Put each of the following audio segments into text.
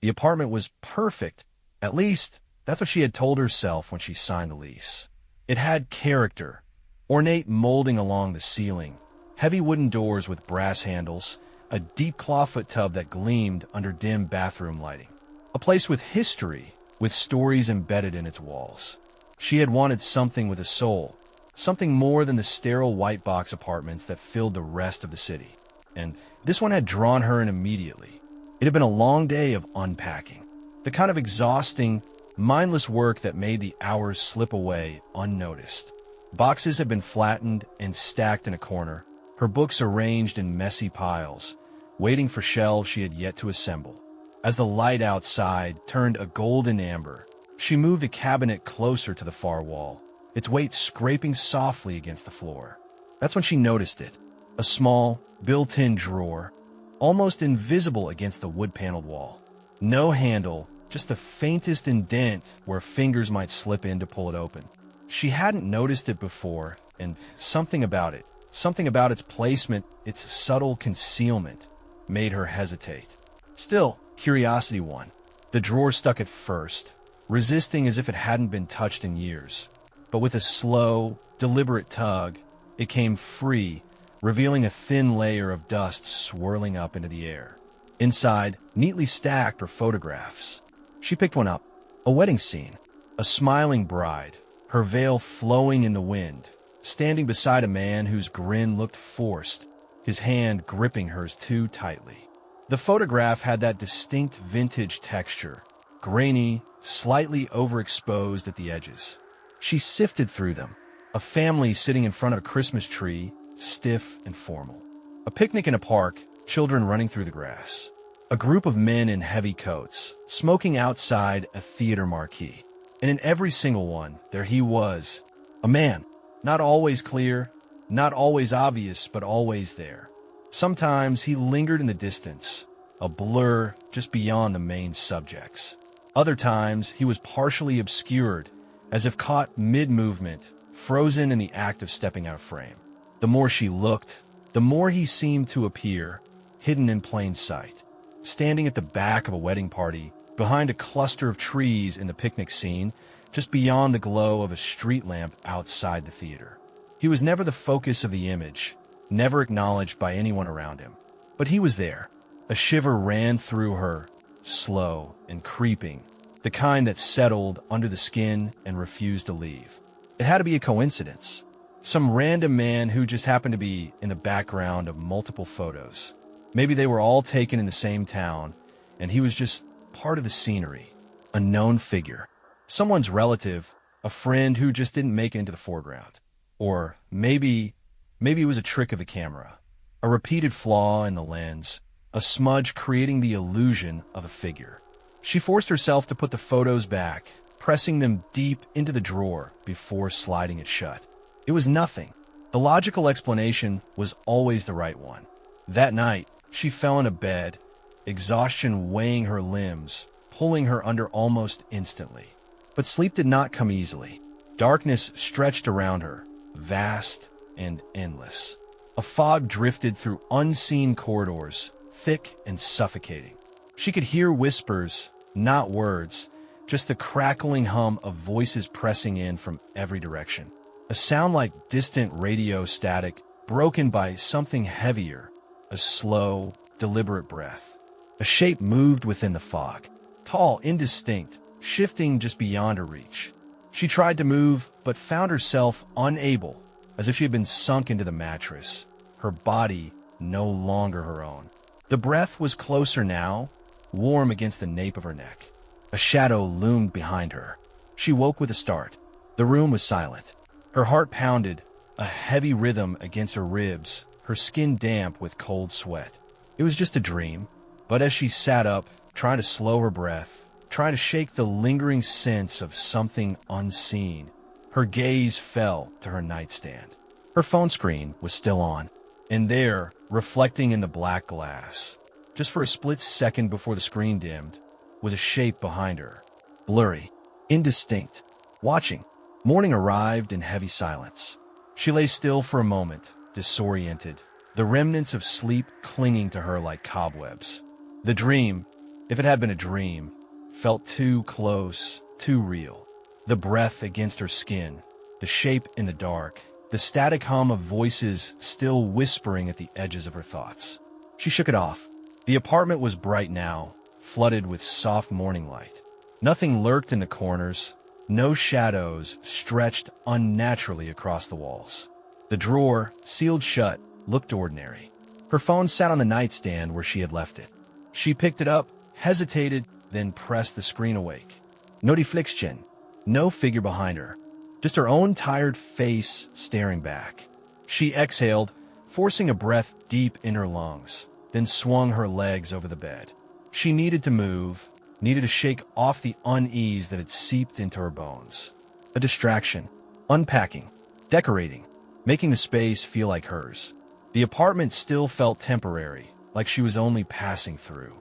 The apartment was perfect. At least, that's what she had told herself when she signed the lease. It had character, ornate molding along the ceiling, heavy wooden doors with brass handles, a deep clawfoot tub that gleamed under dim bathroom lighting. A place with history, with stories embedded in its walls. She had wanted something with a soul, something more than the sterile white box apartments that filled the rest of the city. And this one had drawn her in immediately. It had been a long day of unpacking, the kind of exhausting, mindless work that made the hours slip away unnoticed. Boxes had been flattened and stacked in a corner, her books arranged in messy piles, waiting for shelves she had yet to assemble. As the light outside turned a golden amber, she moved a cabinet closer to the far wall, its weight scraping softly against the floor. That's when she noticed it. A small, built-in drawer, almost invisible against the wood-paneled wall. No handle, just the faintest indent where fingers might slip in to pull it open. She hadn't noticed it before, and something about its placement, its subtle concealment, made her hesitate. Still, curiosity won. The drawer stuck at first, resisting as if it hadn't been touched in years. But with a slow, deliberate tug, it came free, revealing a thin layer of dust swirling up into the air. Inside, neatly stacked, were photographs. She picked one up. A wedding scene. A smiling bride, her veil flowing in the wind, standing beside a man whose grin looked forced, his hand gripping hers too tightly. The photograph had that distinct vintage texture, grainy, slightly overexposed at the edges. She sifted through them. A family sitting in front of a Christmas tree, stiff and formal. A picnic in a park, children running through the grass. A group of men in heavy coats, smoking outside a theater marquee. And in every single one, there he was, a man, not always clear, not always obvious, but always there. Sometimes he lingered in the distance, a blur just beyond the main subjects. Other times he was partially obscured, as if caught mid-movement, frozen in the act of stepping out of frame. The more she looked, the more he seemed to appear, hidden in plain sight, standing at the back of a wedding party, behind a cluster of trees in the picnic scene, just beyond the glow of a street lamp outside the theater. He was never the focus of the image, never acknowledged by anyone around him. But he was there. A shiver ran through her, slow and creeping, the kind that settled under the skin and refused to leave. It had to be a coincidence. Some random man who just happened to be in the background of multiple photos. Maybe they were all taken in the same town, and he was just part of the scenery. A known figure. Someone's relative, a friend who just didn't make it into the foreground. Or maybe it was a trick of the camera. A repeated flaw in the lens. A smudge creating the illusion of a figure. She forced herself to put the photos back, pressing them deep into the drawer before sliding it shut. It was nothing. The logical explanation was always the right one. That night, she fell into bed, exhaustion weighing her limbs, pulling her under almost instantly. But sleep did not come easily. Darkness stretched around her, vast and endless. A fog drifted through unseen corridors, thick and suffocating. She could hear whispers, not words, just the crackling hum of voices pressing in from every direction. A sound like distant radio static, broken by something heavier, a slow, deliberate breath. A shape moved within the fog, tall, indistinct, shifting just beyond her reach. She tried to move, but found herself unable, as if she had been sunk into the mattress, her body no longer her own. The breath was closer now, warm against the nape of her neck. A shadow loomed behind her. She woke with a start. The room was silent. Her heart pounded, a heavy rhythm against her ribs, her skin damp with cold sweat. It was just a dream, but as she sat up, trying to slow her breath, trying to shake the lingering sense of something unseen, her gaze fell to her nightstand. Her phone screen was still on, and there, reflecting in the black glass, just for a split second before the screen dimmed, was a shape behind her, blurry, indistinct, watching. Morning arrived in heavy silence. She lay still for a moment, disoriented, the remnants of sleep clinging to her like cobwebs. The dream, if it had been a dream, felt too close, too real. The breath against her skin, the shape in the dark, the static hum of voices still whispering at the edges of her thoughts. She shook it off. The apartment was bright now, flooded with soft morning light. Nothing lurked in the corners, no shadows stretched unnaturally across the walls. The drawer, sealed shut, looked ordinary. Her phone sat on the nightstand where she had left it. She picked it up, hesitated, then pressed the screen awake. No reflection, no figure behind her, just her own tired face staring back. She exhaled, forcing a breath deep in her lungs, then swung her legs over the bed. She needed to move, needed to shake off the unease that had seeped into her bones. A distraction, unpacking, decorating, making the space feel like hers. The apartment still felt temporary, like she was only passing through.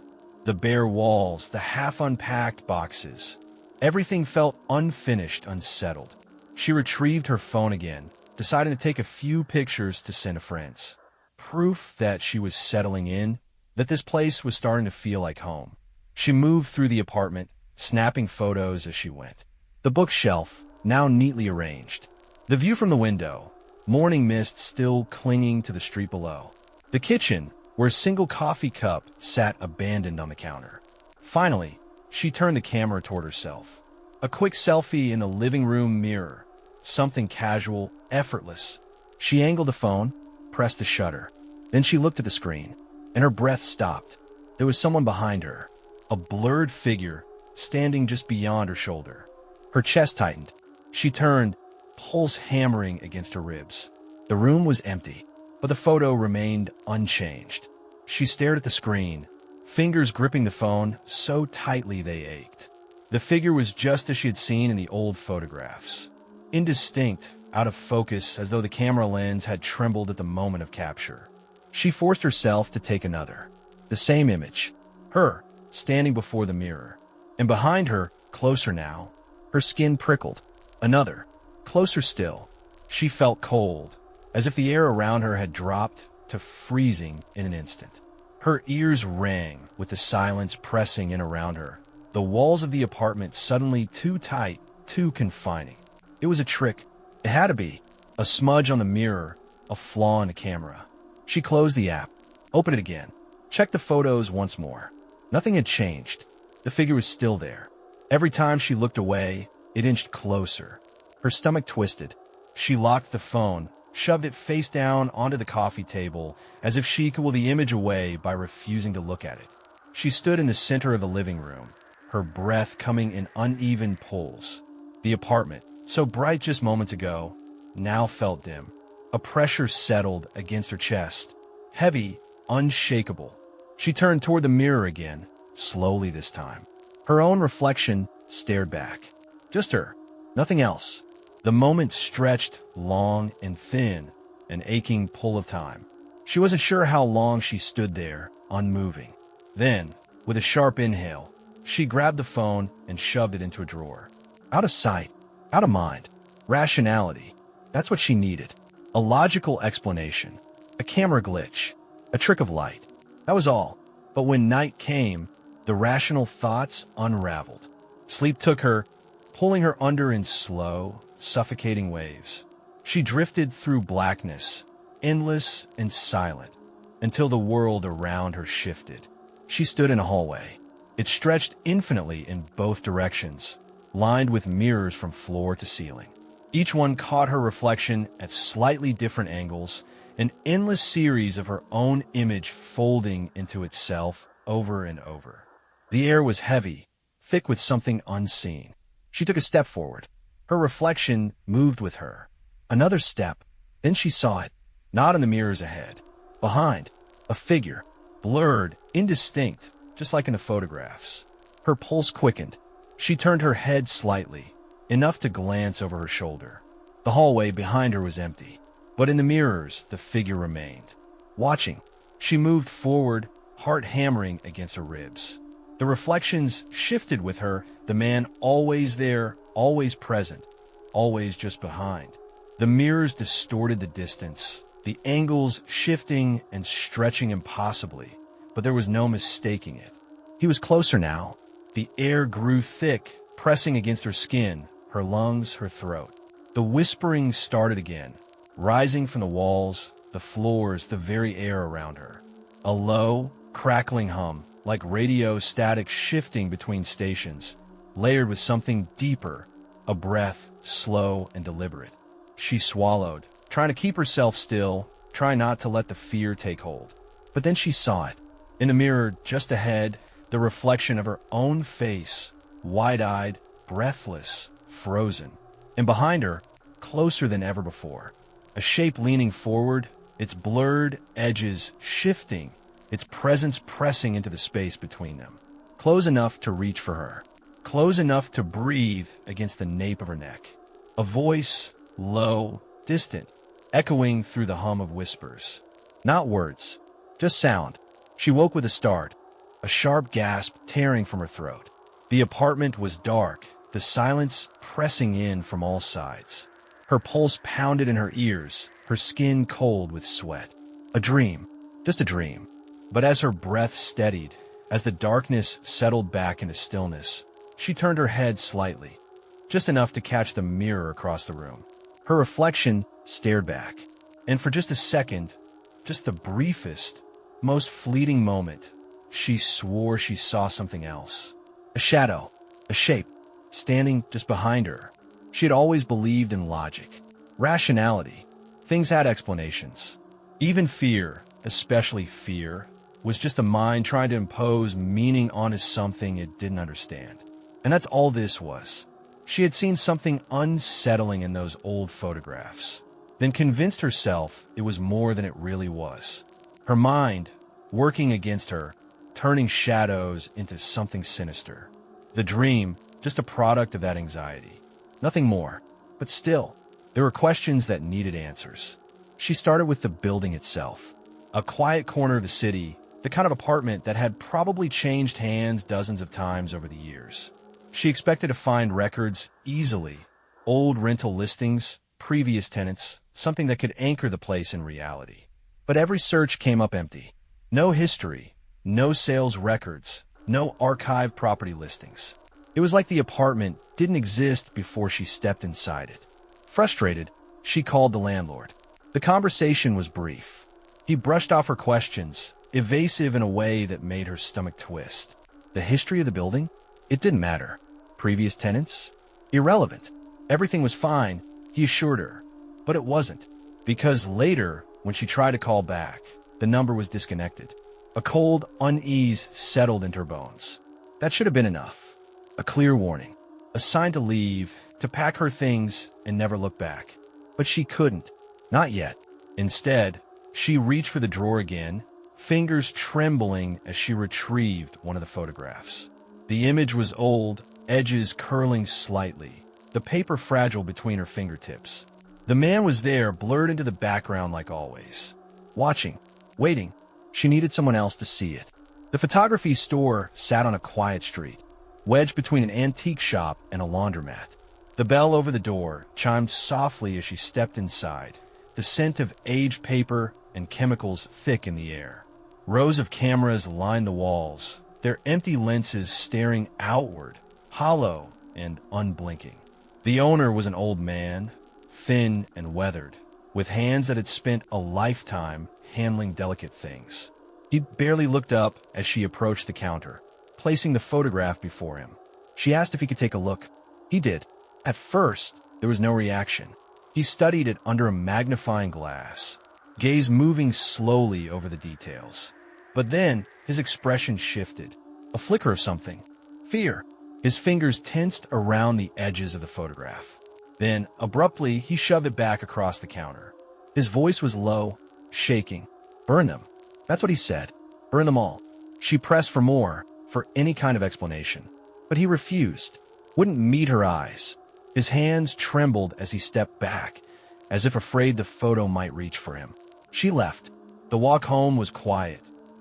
The bare walls, the half-unpacked boxes, everything felt unfinished, unsettled. She retrieved her phone again, deciding to take a few pictures to send to friends. Proof that she was settling in, that this place was starting to feel like home. She moved through the apartment, snapping photos as she went. The bookshelf, now neatly arranged. The view from the window, morning mist still clinging to the street below. The kitchen, where a single coffee cup sat abandoned on the counter. Finally, she turned the camera toward herself. A quick selfie in the living room mirror. Something casual, effortless. She angled the phone, pressed the shutter. Then she looked at the screen, and her breath stopped. There was someone behind her, a blurred figure, standing just beyond her shoulder. Her chest tightened. She turned, pulse hammering against her ribs. The room was empty, but the photo remained unchanged. She stared at the screen, fingers gripping the phone so tightly they ached. The figure was just as she had seen in the old photographs. Indistinct, out of focus, as though the camera lens had trembled at the moment of capture. She forced herself to take another. The same image. Her, standing before the mirror. And behind her, closer now, her skin prickled. Another, closer still. She felt cold, as if the air around her had dropped to freezing in an instant. Her ears rang with the silence pressing in around her. The walls of the apartment suddenly too tight, too confining. It was a trick. It had to be. A smudge on the mirror, a flaw in the camera. She closed the app, opened it again, checked the photos once more. Nothing had changed. The figure was still there. Every time she looked away, it inched closer. Her stomach twisted. She locked the phone, shoved it face down onto the coffee table, as if she could will the image away by refusing to look at it. She stood in the center of the living room, her breath coming in uneven pulls. The apartment, so bright just moments ago, now felt dim. A pressure settled against her chest, heavy, unshakable. She turned toward the mirror again, slowly this time. Her own reflection stared back. Just her, nothing else. The moment stretched long and thin, an aching pull of time. She wasn't sure how long she stood there, unmoving. Then, with a sharp inhale, she grabbed the phone and shoved it into a drawer. Out of sight, out of mind. Rationality. That's what she needed. A logical explanation. A camera glitch. A trick of light. That was all. But when night came, the rational thoughts unraveled. Sleep took her, pulling her under in slow, suffocating waves. She drifted through blackness, endless and silent, until the world around her shifted. She stood in a hallway. It stretched infinitely in both directions, lined with mirrors from floor to ceiling. Each one caught her reflection at slightly different angles, an endless series of her own image folding into itself over and over. The air was heavy, thick with something unseen. She took a step forward. Her reflection moved with her. Another step. Then she saw it, not in the mirrors ahead. Behind, a figure, blurred, indistinct, just like in the photographs. Her pulse quickened. She turned her head slightly, enough to glance over her shoulder. The hallway behind her was empty, but in the mirrors, the figure remained. Watching, she moved forward, heart hammering against her ribs. The reflections shifted with her, the man always there, always present, always just behind. The mirrors distorted the distance, the angles shifting and stretching impossibly, but there was no mistaking it. He was closer now. The air grew thick, pressing against her skin, her lungs, her throat. The whispering started again, rising from the walls, the floors, the very air around her. A low, crackling hum, like radio static shifting between stations, layered with something deeper, a breath, slow and deliberate. She swallowed, trying to keep herself still, trying not to let the fear take hold. But then she saw it. In a mirror just ahead, the reflection of her own face, wide-eyed, breathless, frozen. And behind her, closer than ever before, a shape leaning forward, its blurred edges shifting, its presence pressing into the space between them. Close enough to reach for her. Close enough to breathe against the nape of her neck. A voice, low, distant, echoing through the hum of whispers. Not words, just sound. She woke with a start, a sharp gasp tearing from her throat. The apartment was dark, the silence pressing in from all sides. Her pulse pounded in her ears, her skin cold with sweat. A dream, just a dream. But as her breath steadied, as the darkness settled back into stillness, she turned her head slightly, just enough to catch the mirror across the room. Her reflection stared back, and for just a second, just the briefest, most fleeting moment, she swore she saw something else. A shadow, a shape, standing just behind her. She had always believed in logic, rationality. Things had explanations. Even fear, especially fear, was just the mind trying to impose meaning onto something it didn't understand. And that's all this was. She had seen something unsettling in those old photographs, then convinced herself it was more than it really was. Her mind, working against her, turning shadows into something sinister. The dream, just a product of that anxiety. Nothing more. But still, there were questions that needed answers. She started with the building itself. A quiet corner of the city, the kind of apartment that had probably changed hands dozens of times over the years. She expected to find records easily, old rental listings, previous tenants, something that could anchor the place in reality. But every search came up empty. No history, no sales records, no archived property listings. It was like the apartment didn't exist before she stepped inside it. Frustrated, she called the landlord. The conversation was brief. He brushed off her questions, evasive in a way that made her stomach twist. The history of the building? It didn't matter. Previous tenants? Irrelevant. Everything was fine, he assured her. But it wasn't. Because later, when she tried to call back, the number was disconnected. A cold unease settled into her bones. That should have been enough. A clear warning. A sign to leave, to pack her things, and never look back. But she couldn't. Not yet. Instead, she reached for the drawer again, fingers trembling as she retrieved one of the photographs. The image was old, edges curling slightly, the paper fragile between her fingertips. The man was there, blurred into the background like always. Watching, waiting. She needed someone else to see it. The photography store sat on a quiet street, wedged between an antique shop and a laundromat. The bell over the door chimed softly as she stepped inside, the scent of aged paper and chemicals thick in the air. Rows of cameras lined the walls, their empty lenses staring outward, hollow and unblinking. The owner was an old man, thin and weathered, with hands that had spent a lifetime handling delicate things. He barely looked up as she approached the counter, placing the photograph before him. She asked if he could take a look. He did. At first, there was no reaction. He studied it under a magnifying glass, gaze moving slowly over the details. But then, his expression shifted. A flicker of something. Fear. His fingers tensed around the edges of the photograph. Then, abruptly, he shoved it back across the counter. His voice was low, shaking. Burn them. That's what he said. Burn them all. She pressed for more, for any kind of explanation. But he refused. Wouldn't meet her eyes. His hands trembled as he stepped back, as if afraid the photo might reach for him. She left. The walk home was quiet.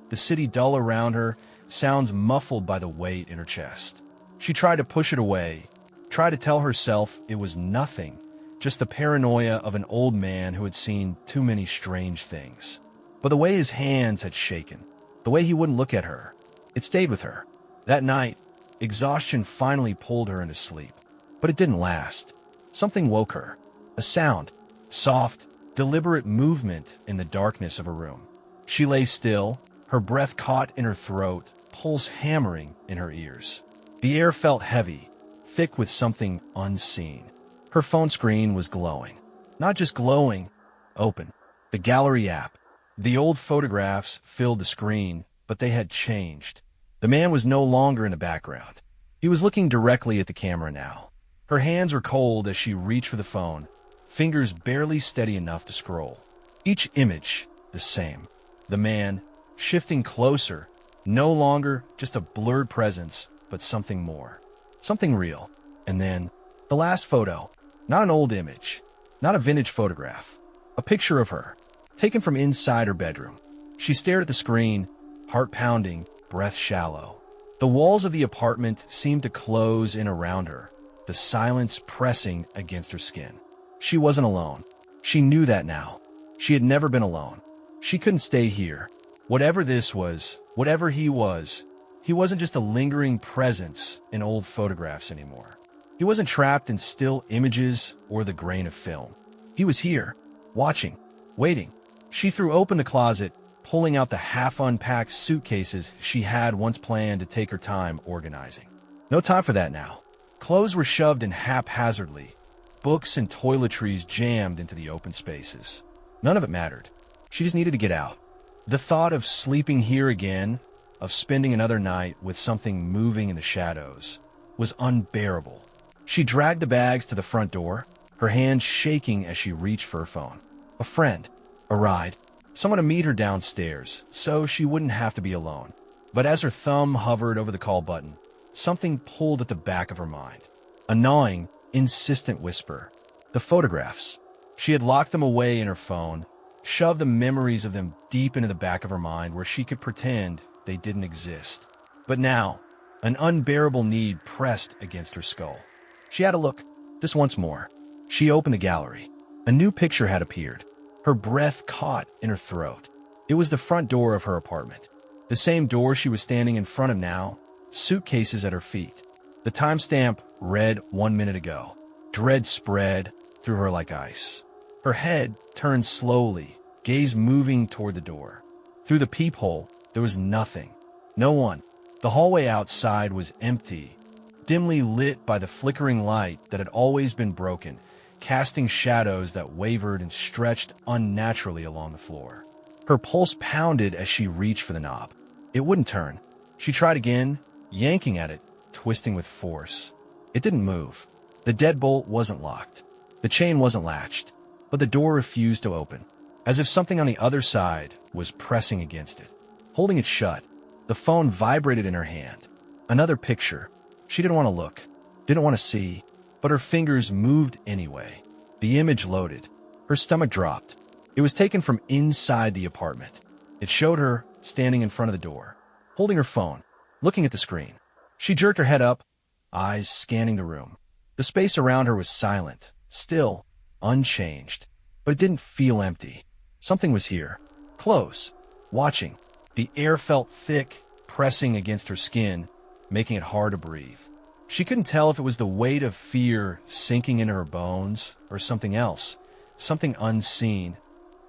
The city dull around her, sounds muffled by the weight in her chest. She tried to push it away, tried to tell herself it was nothing, just the paranoia of an old man who had seen too many strange things. But the way his hands had shaken, the way he wouldn't look at her, it stayed with her. That night, exhaustion finally pulled her into sleep. But it didn't last. Something woke her. A sound. Soft, deliberate movement in the darkness of her room. She lay still, her breath caught in her throat, pulse hammering in her ears. The air felt heavy, thick with something unseen. Her phone screen was glowing. Not just glowing, open. The gallery app. The old photographs filled the screen, but they had changed. The man was no longer in the background. He was looking directly at the camera now. Her hands were cold as she reached for the phone, fingers barely steady enough to scroll. Each image, the same. The man, shifting closer, no longer just a blurred presence, but something more. Something real. And then, the last photo. Not an old image. Not a vintage photograph. A picture of her, taken from inside her bedroom. She stared at the screen, heart pounding, breath shallow. The walls of the apartment seemed to close in around her, the silence pressing against her skin. She wasn't alone. She knew that now. She had never been alone. She couldn't stay here. Whatever this was, whatever he wasn't just a lingering presence in old photographs anymore. He wasn't trapped in still images or the grain of film. He was here, watching, waiting. She threw open the closet, pulling out the half-unpacked suitcases she had once planned to take her time organizing. No time for that now. Clothes were shoved in haphazardly, books and toiletries jammed into the open spaces. None of it mattered. She just needed to get out. The thought of sleeping here again, of spending another night with something moving in the shadows, was unbearable. She dragged the bags to the front door, her hands shaking as she reached for her phone. A friend, a ride, someone to meet her downstairs, so she wouldn't have to be alone. But as her thumb hovered over the call button, something pulled at the back of her mind. A gnawing, insistent whisper. The photographs. She had locked them away in her phone, shoved the memories of them deep into the back of her mind where she could pretend they didn't exist. But now, an unbearable need pressed against her skull. She had to look, just once more. She opened the gallery. A new picture had appeared. Her breath caught in her throat. It was the front door of her apartment. The same door she was standing in front of now, suitcases at her feet. The timestamp read 1 minute ago. Dread spread through her like ice. Her head turned slowly, gaze moving toward the door. Through the peephole, there was nothing. No one. The hallway outside was empty, dimly lit by the flickering light that had always been broken, casting shadows that wavered and stretched unnaturally along the floor. Her pulse pounded as she reached for the knob. It wouldn't turn. She tried again, yanking at it, twisting with force. It didn't move. The deadbolt wasn't locked. The chain wasn't latched. But the door refused to open, as if something on the other side was pressing against it. Holding it shut, the phone vibrated in her hand. Another picture. She didn't want to look, didn't want to see, but her fingers moved anyway. The image loaded. Her stomach dropped. It was taken from inside the apartment. It showed her standing in front of the door, holding her phone, looking at the screen. She jerked her head up, eyes scanning the room. The space around her was silent, still, unchanged, but it didn't feel empty. Something was here, close, watching. The air felt thick, pressing against her skin, making it hard to breathe. She couldn't tell if it was the weight of fear sinking into her bones or something else, something unseen,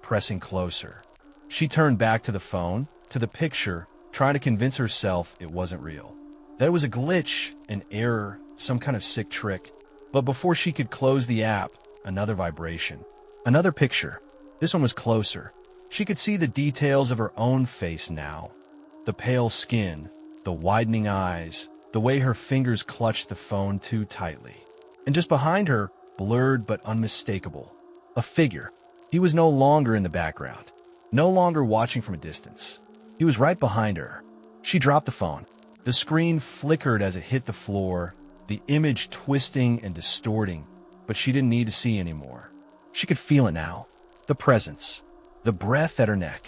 pressing closer. She turned back to the phone, to the picture, trying to convince herself it wasn't real. That it was a glitch, an error, some kind of sick trick. But before she could close the app, another vibration. Another picture. This one was closer. She could see the details of her own face now. The pale skin, the widening eyes, the way her fingers clutched the phone too tightly. And just behind her, blurred but unmistakable, a figure. He was no longer in the background, no longer watching from a distance. He was right behind her. She dropped the phone. The screen flickered as it hit the floor, the image twisting and distorting, but she didn't need to see anymore. She could feel it now. The presence. The breath at her neck.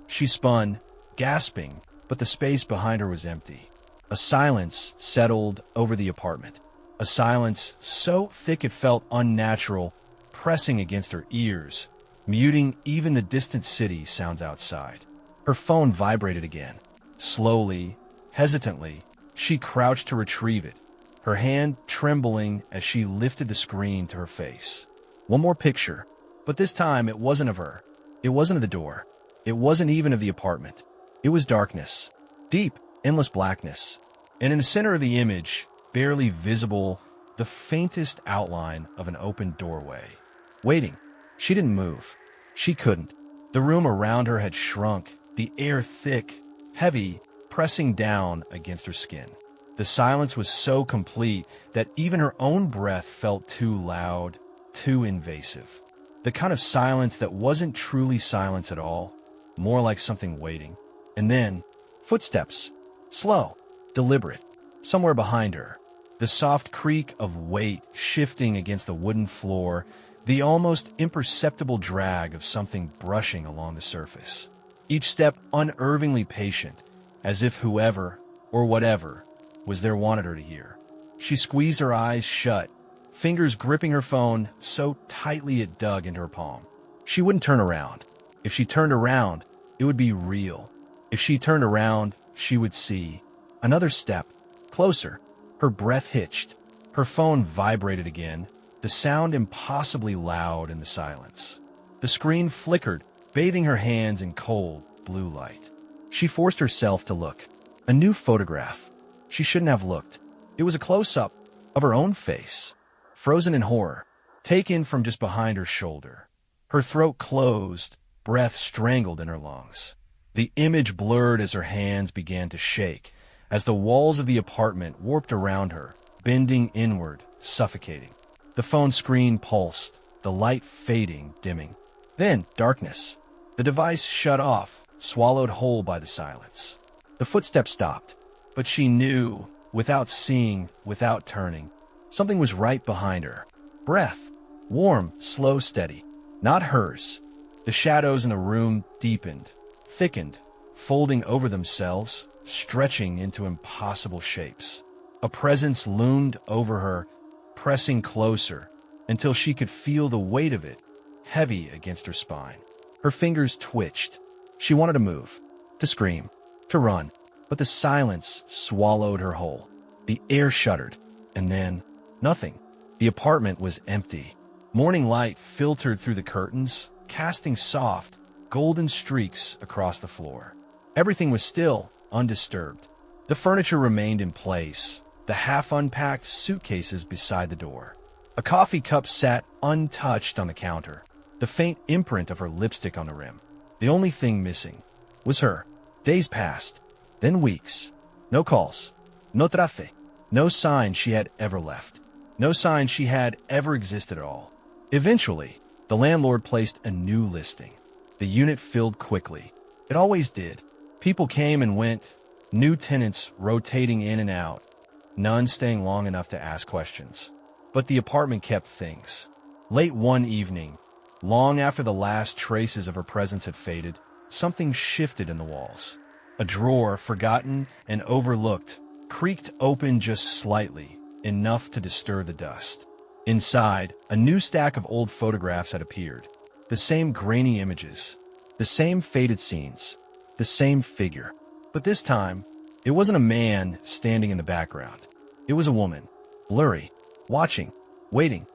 She spun, gasping, but the space behind her was empty. A silence settled over the apartment. A silence so thick it felt unnatural, pressing against her ears, muting even the distant city sounds outside. Her phone vibrated again. Slowly, hesitantly, She crouched to retrieve it, her hand trembling as she lifted the screen to her face. One more picture, but this time it wasn't of her. It wasn't of the door. It wasn't even of the apartment. It was darkness, deep, endless blackness. And in the center of the image, barely visible, the faintest outline of an open doorway. Waiting. She didn't move. She couldn't. The room around her had shrunk, the air thick, heavy, pressing down against her skin. The silence was so complete that even her own breath felt too loud, too invasive. The kind of silence that wasn't truly silence at all, more like something waiting. And then, footsteps. Slow, deliberate, somewhere behind her. The soft creak of weight shifting against the wooden floor, the almost imperceptible drag of something brushing along the surface. Each step unnervingly patient, as if whoever, or whatever, was there wanted her to hear. She squeezed her eyes shut, fingers gripping her phone so tightly it dug into her palm. She wouldn't turn around. If she turned around, it would be real. If she turned around, she would see. Another step. Closer. Her breath hitched. Her phone vibrated again, the sound impossibly loud in the silence. The screen flickered, bathing her hands in cold, blue light. She forced herself to look. A new photograph. She shouldn't have looked. It was a close-up of her own face, frozen in horror, taken from just behind her shoulder. Her throat closed, breath strangled in her lungs. The image blurred as her hands began to shake, as the walls of the apartment warped around her, bending inward, suffocating. The phone screen pulsed, the light fading, dimming. Then, darkness. The device shut off, swallowed whole by the silence. The footsteps stopped, but she knew, without seeing, without turning, something was right behind her. Breath. Warm, slow, steady. Not hers. The shadows in the room deepened, thickened, folding over themselves, stretching into impossible shapes. A presence loomed over her, pressing closer, until she could feel the weight of it, heavy against her spine. Her fingers twitched. She wanted to move, to scream, to run, but the silence swallowed her whole. The air shuddered, and then, nothing. The apartment was empty. Morning light filtered through the curtains, casting soft, golden streaks across the floor. Everything was still, undisturbed. The furniture remained in place, the half-unpacked suitcases beside the door. A coffee cup sat untouched on the counter, the faint imprint of her lipstick on the rim. The only thing missing was her. Days passed, then weeks. No calls, no trafe, no sign she had ever left, no sign she had ever existed at all. Eventually, the landlord placed a new listing. The unit filled quickly. It always did. People came and went, new tenants rotating in and out, none staying long enough to ask questions. But the apartment kept things. Late one evening, long after the last traces of her presence had faded, something shifted in the walls. A drawer, forgotten and overlooked, creaked open just slightly, enough to disturb the dust. Inside, a new stack of old photographs had appeared. The same grainy images, the same faded scenes, the same figure. But this time, it wasn't a man standing in the background. It was a woman, blurry, watching, waiting.